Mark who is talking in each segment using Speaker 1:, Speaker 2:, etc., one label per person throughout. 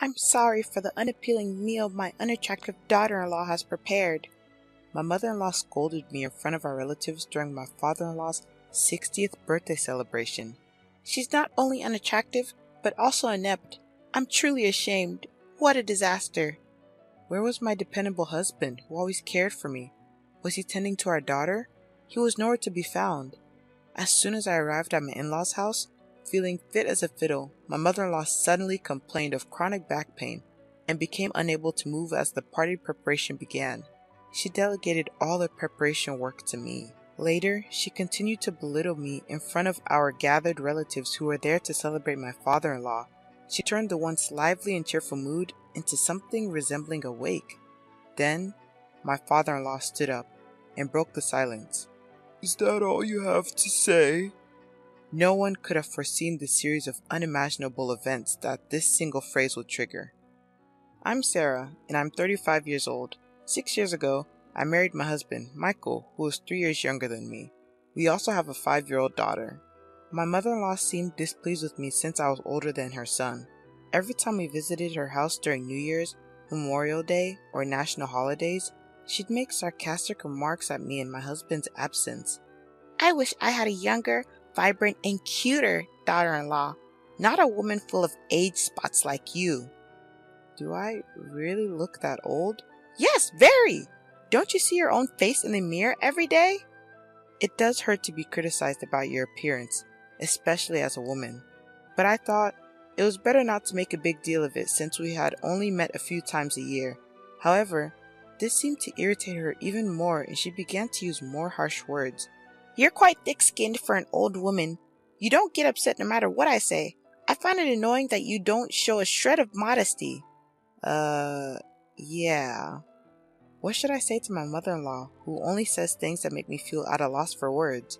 Speaker 1: I'm sorry for the unappealing meal my unattractive daughter-in-law has prepared. My mother-in-law scolded me in front of our relatives during my father-in-law's 60th birthday celebration. She's not only unattractive, but also inept. I'm truly ashamed. What a disaster. Where was my dependable husband, who always cared for me? Was he tending to our daughter? He was nowhere to be found. As soon as I arrived at my in-laws' house, feeling fit as a fiddle, my mother-in-law suddenly complained of chronic back pain and became unable to move as the party preparation began. She delegated all the preparation work to me. Later, she continued to belittle me in front of our gathered relatives who were there to celebrate my father-in-law. She turned the once lively and cheerful mood into something resembling a wake. Then, my father-in-law stood up and broke the silence.
Speaker 2: Is that all you have to say?
Speaker 1: No one could have foreseen the series of unimaginable events that this single phrase would trigger. I'm Sarah, and I'm 35 years old. 6 years ago, I married my husband, Michael, who is 3 years younger than me. We also have a 5-year-old daughter. My mother-in-law seemed displeased with me since I was older than her son. Every time we visited her house during New Year's, Memorial Day, or national holidays, she'd make sarcastic remarks at me in my husband's absence. I wish I had a younger, vibrant, and cuter daughter-in-law, not a woman full of age spots like you. Do I really look that old? Yes, very! Don't you see your own face in the mirror every day? It does hurt to be criticized about your appearance, especially as a woman. But I thought it was better not to make a big deal of it since we had only met a few times a year. However, this seemed to irritate her even more and she began to use more harsh words. You're quite thick-skinned for an old woman. You don't get upset no matter what I say. I find it annoying that you don't show a shred of modesty. Yeah. What should I say to my mother-in-law, who only says things that make me feel at a loss for words?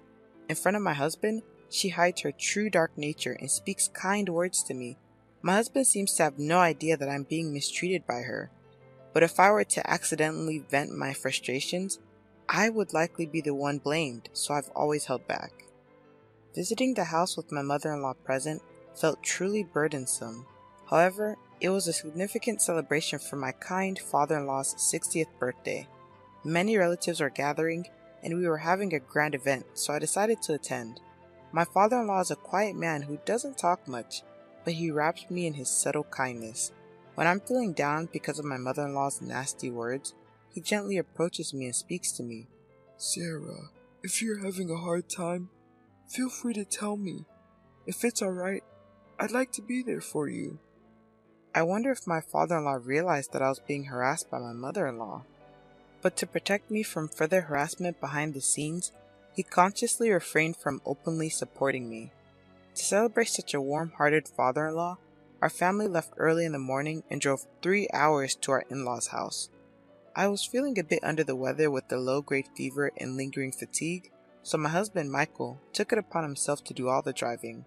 Speaker 1: In front of my husband, she hides her true dark nature and speaks kind words to me. My husband seems to have no idea that I'm being mistreated by her. But if I were to accidentally vent my frustrations, I would likely be the one blamed, so I've always held back. Visiting the house with my mother-in-law present felt truly burdensome. However, it was a significant celebration for my kind father-in-law's 60th birthday. Many relatives were gathering, and we were having a grand event, so I decided to attend. My father-in-law is a quiet man who doesn't talk much, but he wraps me in his subtle kindness. When I'm feeling down because of my mother-in-law's nasty words, he gently approaches me and speaks to me.
Speaker 2: Sarah, if you're having a hard time, feel free to tell me. If it's alright, I'd like to be there for you.
Speaker 1: I wonder if my father-in-law realized that I was being harassed by my mother-in-law. But to protect me from further harassment behind the scenes, he consciously refrained from openly supporting me. To celebrate such a warm-hearted father-in-law, our family left early in the morning and drove 3 hours to our in-laws' house. I was feeling a bit under the weather with the low-grade fever and lingering fatigue, so my husband Michael took it upon himself to do all the driving.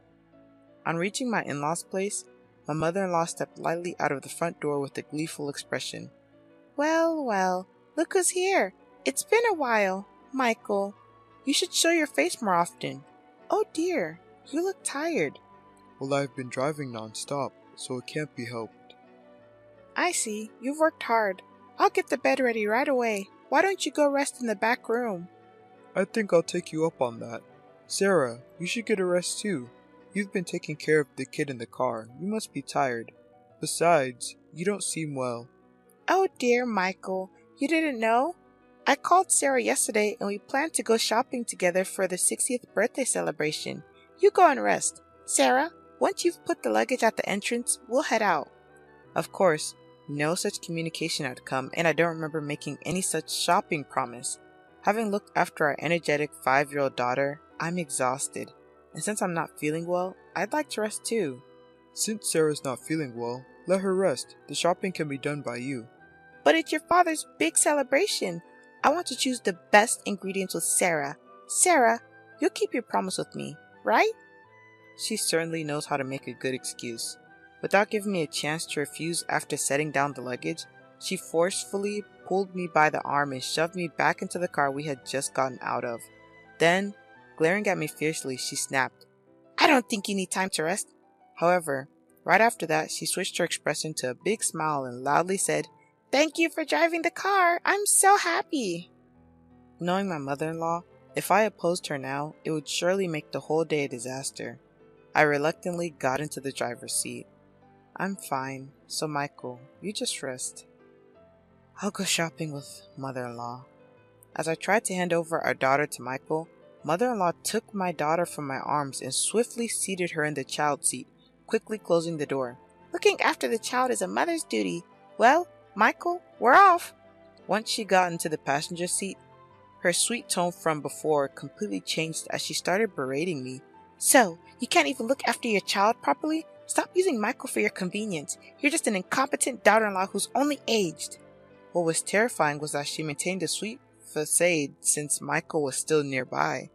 Speaker 1: On reaching my in-laws' place, my mother-in-law stepped lightly out of the front door with a gleeful expression. Well, well, look who's here. It's been a while, Michael. You should show your face more often. Oh dear, you look tired.
Speaker 2: Well, I've been driving non-stop, so it can't be helped.
Speaker 1: I see, you've worked hard. I'll get the bed ready right away. Why don't you go rest in the back room?
Speaker 2: I think I'll take you up on that. Sarah, you should get a rest too. You've been taking care of the kid in the car. You must be tired. Besides, you don't seem well.
Speaker 1: Oh dear, Michael. You didn't know? I called Sarah yesterday and we planned to go shopping together for the 60th birthday celebration. You go and rest. Sarah, once you've put the luggage at the entrance, we'll head out. Of course, no such communication had come and I don't remember making any such shopping promise. Having looked after our energetic 5-year-old daughter, I'm exhausted. And since I'm not feeling well, I'd like to rest too.
Speaker 2: Since Sarah's not feeling well, let her rest. The shopping can be done by you.
Speaker 1: But it's your father's big celebration. I want to choose the best ingredients with Sarah. Sarah, you'll keep your promise with me, right? She certainly knows how to make a good excuse. Without giving me a chance to refuse after setting down the luggage, she forcefully pulled me by the arm and shoved me back into the car we had just gotten out of. Then, glaring at me fiercely, she snapped, I don't think you need time to rest. However, Right after that, she switched her expression to a big smile and loudly said, "Thank you for driving the car. I'm so happy." Knowing my mother-in-law, if I opposed her now, it would surely make the whole day a disaster. I reluctantly got into the driver's seat. "I'm fine, so Michael, you just rest. I'll go shopping with mother-in-law." As I tried to hand over our daughter to Michael, mother-in-law took my daughter from my arms and swiftly seated her in the child seat, quickly closing the door. "Looking after the child is a mother's duty. Well, Michael, we're off." Once she got into the passenger seat, her sweet tone from before completely changed as she started berating me. "So, you can't even look after your child properly? Stop using Michael for your convenience. You're just an incompetent daughter-in-law who's only aged." What was terrifying was that she maintained a sweet facade since Michael was still nearby.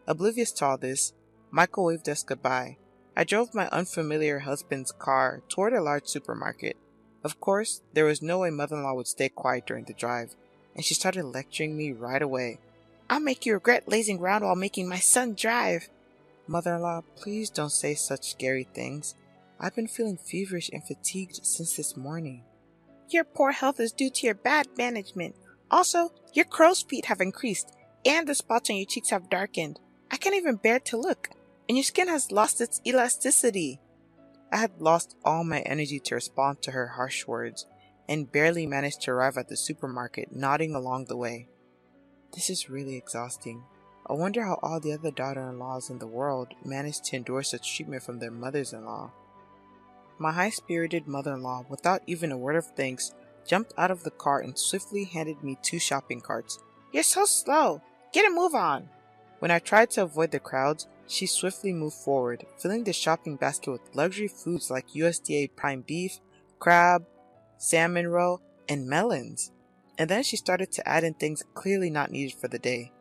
Speaker 1: Oblivious to all this, Michael waved us goodbye. I drove my unfamiliar husband's car toward a large supermarket. Of course, there was no way mother-in-law would stay quiet during the drive, and she started lecturing me right away. "I'll make you regret lazing around while making my son drive." "Mother-in-law, please don't say such scary things. I've been feeling feverish and fatigued since this morning." "Your poor health is due to your bad management. Also, your crow's feet have increased, and the spots on your cheeks have darkened. I can't even bear to look, and your skin has lost its elasticity." I had lost all my energy to respond to her harsh words, and barely managed to arrive at the supermarket, nodding along the way. This is really exhausting. I wonder how all the other daughter-in-laws in the world manage to endure such treatment from their mothers-in-law. My high-spirited mother-in-law, without even a word of thanks, jumped out of the car and swiftly handed me 2 shopping carts. "You're so slow. Get a move on." When I tried to avoid the crowds, she swiftly moved forward, filling the shopping basket with luxury foods like USDA prime beef, crab, salmon roe, and melons. And then she started to add in things clearly not needed for the day.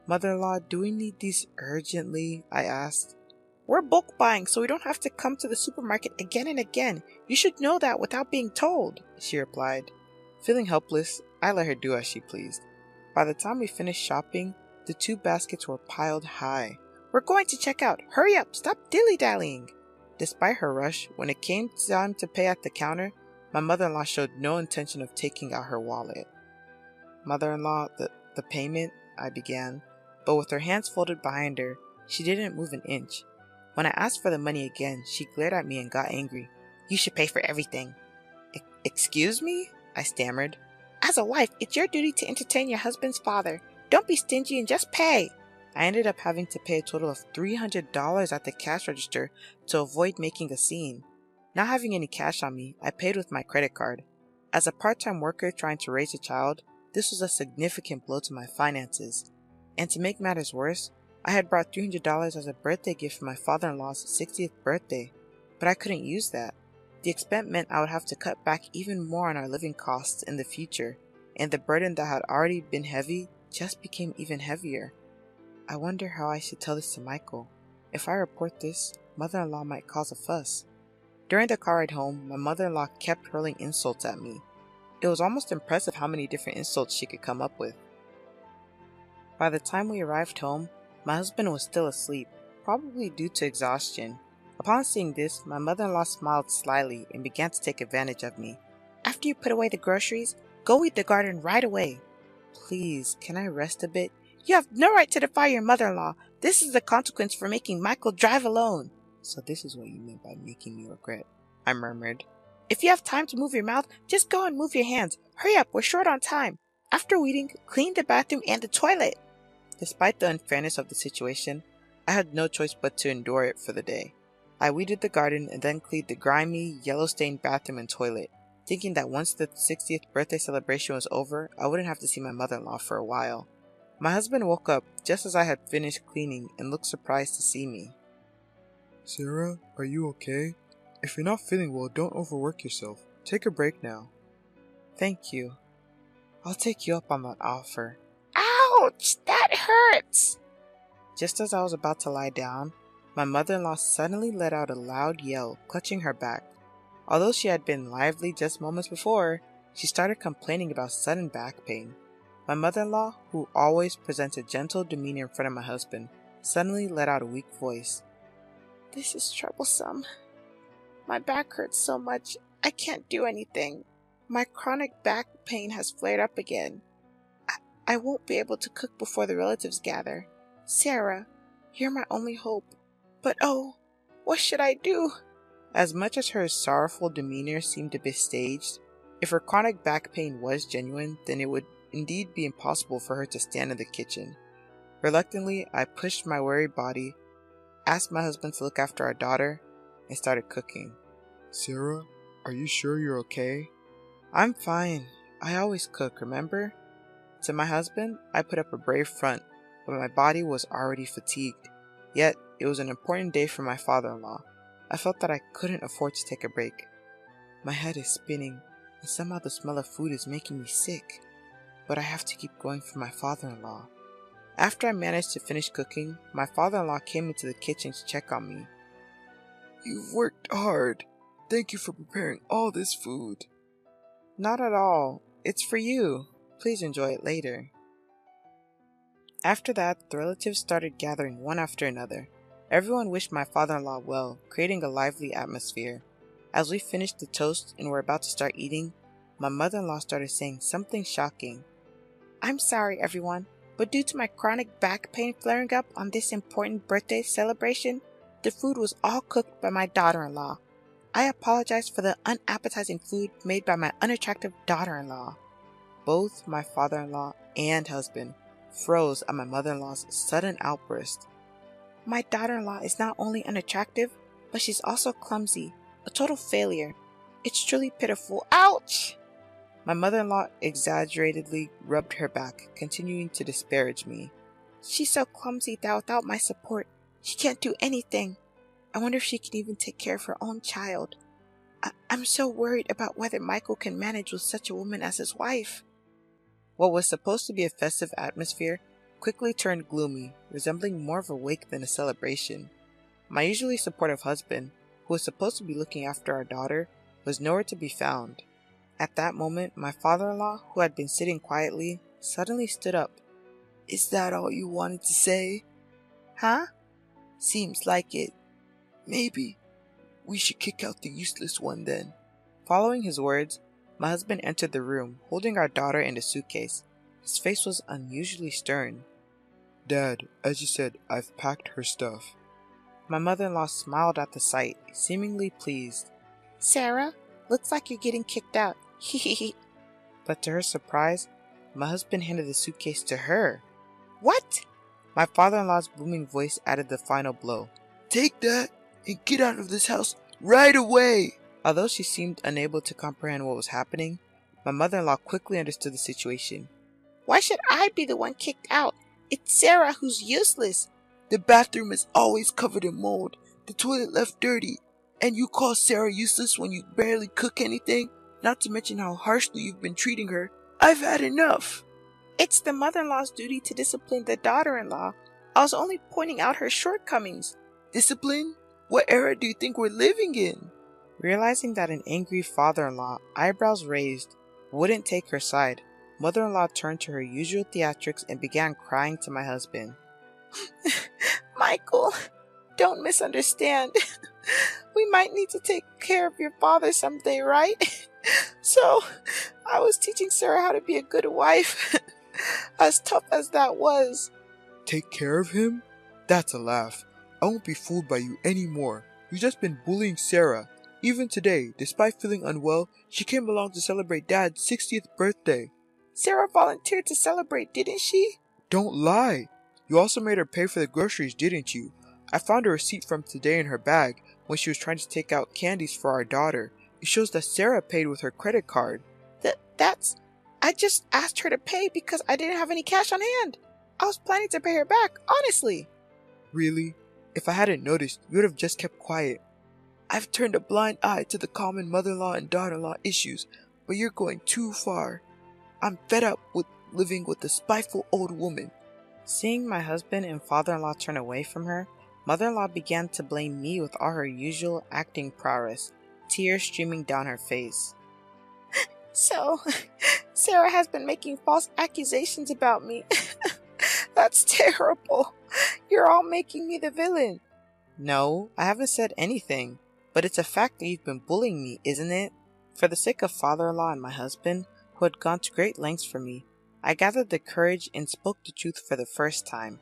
Speaker 1: "Mother-in-law, do we need these urgently?" I asked. "We're bulk buying, so we don't have to come to the supermarket again and again. You should know that without being told," she replied. Feeling helpless, I let her do as she pleased. By the time we finished shopping, the 2 baskets were piled high. "We're going to check out. Hurry up, stop dilly-dallying." Despite her rush, when it came time to pay at the counter, my mother-in-law showed no intention of taking out her wallet. "Mother-in-law, the payment," I began, but with her hands folded behind her, she didn't move an inch. When I asked for the money again, she glared at me and got angry. "You should pay for everything." Excuse me?" I stammered. "As a wife, it's your duty to entertain your husband's father. Don't be stingy and just pay." I ended up having to pay a total of $300 at the cash register to avoid making a scene. Not having any cash on me, I paid with my credit card. As a part-time worker trying to raise a child, this was a significant blow to my finances. And to make matters worse, I had brought $300 as a birthday gift for my father-in-law's 60th birthday, but I couldn't use that. The expense meant I would have to cut back even more on our living costs in the future, and the burden that had already been heavy just became even heavier. I wonder how I should tell this to Michael. If I report this, mother-in-law might cause a fuss. During the car ride home, my mother-in-law kept hurling insults at me. It was almost impressive how many different insults she could come up with. By the time we arrived home, my husband was still asleep, probably due to exhaustion. Upon seeing this, my mother-in-law smiled slyly and began to take advantage of me. "After you put away the groceries, go weed the garden right away." "Please, can I rest a bit?" "You have no right to defy your mother-in-law. This is the consequence for making Michael drive alone." "So this is what you meant by making me regret," I murmured. "If you have time to move your mouth, just go and move your hands. Hurry up, we're short on time. After weeding, clean the bathroom and the toilet." Despite the unfairness of the situation, I had no choice but to endure it for the day. I weeded the garden and then cleaned the grimy, yellow-stained bathroom and toilet, thinking that once the 60th birthday celebration was over, I wouldn't have to see my mother-in-law for a while. My husband woke up just as I had finished cleaning and looked surprised to see me.
Speaker 2: "Sarah, are you okay? If you're not feeling well, don't overwork yourself. Take a break now."
Speaker 1: "Thank you. I'll take you up on that offer."
Speaker 3: "Ouch! That hurts!"
Speaker 1: Just as I was about to lie down, my mother-in-law suddenly let out a loud yell, clutching her back. Although she had been lively just moments before, she started complaining about sudden back pain. My mother-in-law, who always presents a gentle demeanor in front of my husband, suddenly let out a weak voice.
Speaker 3: "This is troublesome."
Speaker 1: My back hurts so much, I can't do anything. My chronic back pain has flared up again. I won't be able to cook before the relatives gather. Sarah, you're my only hope. But oh, what should I do? As much as her sorrowful demeanor seemed to be staged, if her chronic back pain was genuine, then it would indeed be impossible for her to stand in the kitchen. Reluctantly, I pushed my weary body, asked my husband to look after our daughter, and started cooking.
Speaker 2: Sarah, are you sure you're okay?
Speaker 1: I'm fine. I always cook, remember? To my husband, I put up a brave front, but my body was already fatigued. Yet, it was an important day for my father-in-law. I felt that I couldn't afford to take a break. My head is spinning, and somehow the smell of food is making me sick. But I have to keep going for my father-in-law. After I managed to finish cooking, my father-in-law came into the kitchen to check on me.
Speaker 2: You've worked hard. Thank you for preparing all this food.
Speaker 1: Not at all. It's for you. Please enjoy it later. After that, the relatives started gathering one after another. Everyone wished my father-in-law well, creating a lively atmosphere. As we finished the toast and were about to start eating, my mother-in-law started saying something shocking. I'm sorry, everyone, but due to my chronic back pain flaring up on this important birthday celebration, the food was all cooked by my daughter-in-law. I apologize for the unappetizing food made by my unattractive daughter-in-law. Both my father-in-law and husband froze at my mother-in-law's sudden outburst. My daughter-in-law is not only unattractive, but she's also clumsy, a total failure. It's truly pitiful. Ouch! My mother-in-law exaggeratedly rubbed her back, continuing to disparage me. She's so clumsy that without my support, she can't do anything. I wonder if she can even take care of her own child. I'm so worried about whether Michael can manage with such a woman as his wife. What was supposed to be a festive atmosphere quickly turned gloomy, resembling more of a wake than a celebration. My usually supportive husband, who was supposed to be looking after our daughter, was nowhere to be found. At that moment, my father-in-law, who had been sitting quietly, suddenly stood up.
Speaker 2: Is that all you wanted to say?
Speaker 1: Huh?
Speaker 2: Seems like it. Maybe we should kick out the useless one then.
Speaker 1: Following his words, my husband entered the room, holding our daughter in a suitcase. His face was unusually stern.
Speaker 2: Dad, as you said, I've packed her stuff.
Speaker 1: My mother-in-law smiled at the sight, seemingly pleased. Sarah, looks like you're getting kicked out. Hehehe. But to her surprise, my husband handed the suitcase to her. What? My father-in-law's booming voice added the final blow.
Speaker 2: Take that and get out of this house right away!
Speaker 1: Although she seemed unable to comprehend what was happening, my mother-in-law quickly understood the situation. Why should I be the one kicked out? It's Sarah who's useless.
Speaker 2: The bathroom is always covered in mold, the toilet left dirty, and you call Sarah useless when you barely cook anything? Not to mention how harshly you've been treating her. I've had enough.
Speaker 1: It's the mother-in-law's duty to discipline the daughter-in-law. I was only pointing out her shortcomings.
Speaker 2: Discipline? What era do you think we're living in?
Speaker 1: Realizing that an angry father-in-law, eyebrows raised, wouldn't take her side, mother-in-law turned to her usual theatrics and began crying to my husband. Michael, don't misunderstand. We might need to take care of your father someday, right? So, I was teaching Sarah how to be a good wife. As tough as that was.
Speaker 2: Take care of him? That's a laugh. I won't be fooled by you anymore. You've just been bullying Sarah. Even today, despite feeling unwell, she came along to celebrate Dad's 60th birthday.
Speaker 1: Sarah volunteered to celebrate, didn't she?
Speaker 2: Don't lie. You also made her pay for the groceries, didn't you? I found a receipt from today in her bag when she was trying to take out candies for our daughter. It shows that Sarah paid with her credit card.
Speaker 1: I just asked her to pay because I didn't have any cash on hand. I was planning to pay her back, honestly.
Speaker 2: Really? If I hadn't noticed, you would have just kept quiet. I've turned a blind eye to the common mother-in-law and daughter-in-law issues, but you're going too far. I'm fed up with living with a spiteful old woman.
Speaker 1: Seeing my husband and father-in-law turn away from her, mother-in-law began to blame me with all her usual acting prowess, tears streaming down her face. So, Sarah has been making false accusations about me. That's terrible. You're all making me the villain. No, I haven't said anything. But it's a fact that you've been bullying me, isn't it? For the sake of father-in-law and my husband, who had gone to great lengths for me, I gathered the courage and spoke the truth for the first time.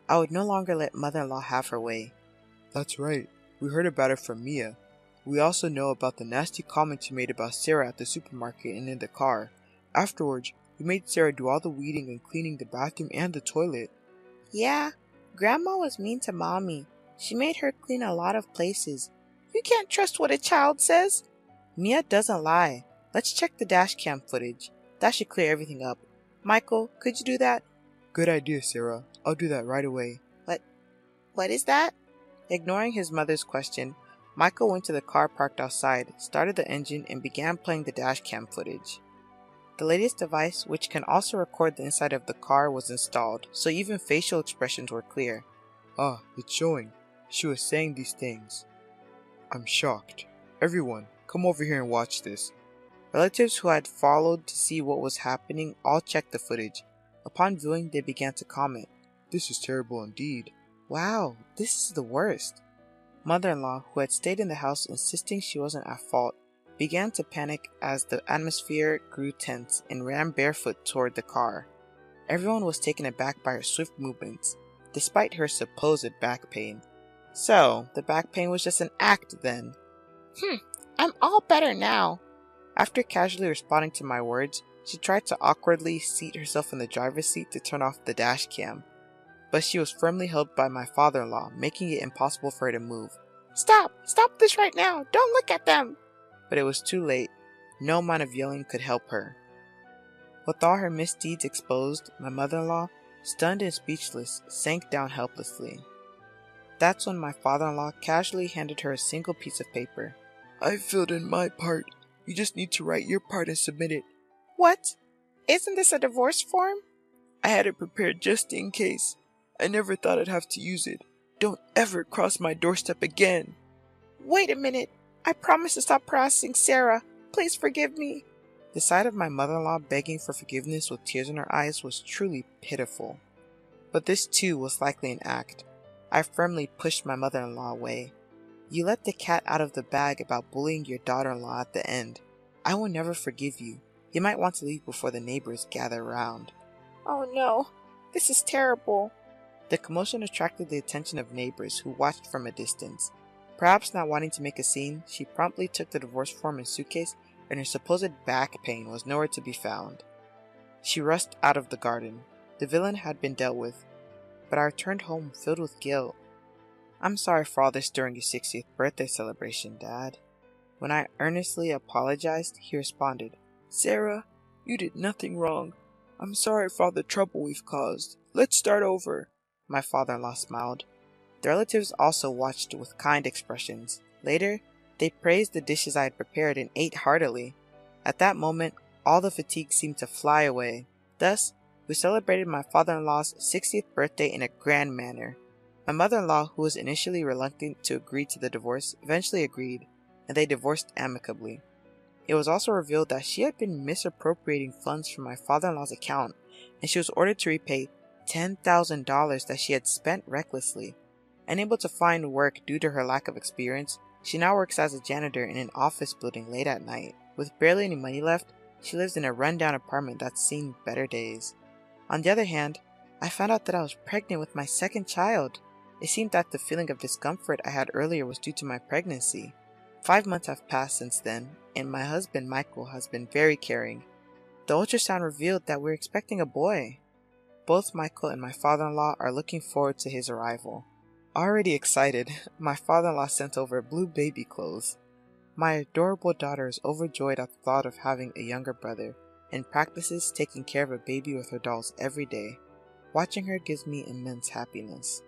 Speaker 1: I would no longer let mother-in-law have her way.
Speaker 2: That's right. We heard about it from Mia. We also know about the nasty comments you made about Sarah at the supermarket and in the car. Afterwards, you made Sarah do all the weeding and cleaning the bathroom and the toilet.
Speaker 1: Yeah, Grandma was mean to Mommy. She made her clean a lot of places. You can't trust what a child says. Mia doesn't lie. Let's check the dash cam footage. That should clear everything up. Michael, could you do that?
Speaker 2: Good idea, Sarah. I'll do that right away.
Speaker 3: What is that?
Speaker 1: Ignoring his mother's question, Michael went to the car parked outside, started the engine, and began playing the dash cam footage. The latest device, which can also record the inside of the car, was installed, so even facial expressions were clear.
Speaker 2: Ah, it's showing. She was saying these things. I'm shocked. Everyone, come over here and watch this.
Speaker 1: Relatives who had followed to see what was happening all checked the footage. Upon viewing, they began to comment.
Speaker 2: This is terrible indeed.
Speaker 1: Wow, this is the worst. Mother-in-law, who had stayed in the house insisting she wasn't at fault, began to panic as the atmosphere grew tense and ran barefoot toward the car. Everyone was taken aback by her swift movements, despite her supposed back pain. So, the back pain was just an act then.
Speaker 3: I'm all better now.
Speaker 1: After casually responding to my words, she tried to awkwardly seat herself in the driver's seat to turn off the dash cam. But she was firmly held by my father-in-law, making it impossible for her to move.
Speaker 3: Stop this right now. Don't look at them.
Speaker 1: But it was too late. No amount of yelling could help her. With all her misdeeds exposed, my mother-in-law, stunned and speechless, sank down helplessly. That's when my father-in-law casually handed her a single piece of paper.
Speaker 2: I filled in my part. You just need to write your part and submit it.
Speaker 3: What? Isn't this a divorce form?
Speaker 2: I had it prepared just in case. I never thought I'd have to use it. Don't ever cross my doorstep again.
Speaker 3: Wait a minute. I promise to stop harassing Sarah. Please forgive me.
Speaker 1: The sight of my mother-in-law begging for forgiveness with tears in her eyes was truly pitiful. But this too was likely an act. I firmly pushed my mother-in-law away. You let the cat out of the bag about bullying your daughter-in-law at the end. I will never forgive you. You might want to leave before the neighbors gather around.
Speaker 3: Oh no, this is terrible.
Speaker 1: The commotion attracted the attention of neighbors who watched from a distance. Perhaps not wanting to make a scene, she promptly took the divorce form and suitcase, and her supposed back pain was nowhere to be found. She rushed out of the garden. The villain had been dealt with, but I returned home filled with guilt. I'm sorry for all this during your 60th birthday celebration, Dad. When I earnestly apologized, he responded,
Speaker 2: Sarah, you did nothing wrong. I'm sorry for all the trouble we've caused. Let's start over.
Speaker 1: My father-in-law smiled. The relatives also watched with kind expressions. Later, they praised the dishes I had prepared and ate heartily. At that moment, all the fatigue seemed to fly away. Thus, we celebrated my father-in-law's 60th birthday in a grand manner. My mother-in-law, who was initially reluctant to agree to the divorce, eventually agreed, and they divorced amicably. It was also revealed that she had been misappropriating funds from my father-in-law's account, and she was ordered to repay $10,000 that she had spent recklessly. Unable to find work due to her lack of experience, she now works as a janitor in an office building late at night. With barely any money left, she lives in a rundown apartment that's seen better days. On the other hand, I found out that I was pregnant with my second child. It seemed that the feeling of discomfort I had earlier was due to my pregnancy. 5 months have passed since then, and my husband Michael has been very caring. The ultrasound revealed that we're expecting a boy. Both Michael and my father-in-law are looking forward to his arrival. Already excited, my father-in-law sent over blue baby clothes. My adorable daughter is overjoyed at the thought of having a younger brother, and practices taking care of a baby with her dolls every day. Watching her gives me immense happiness.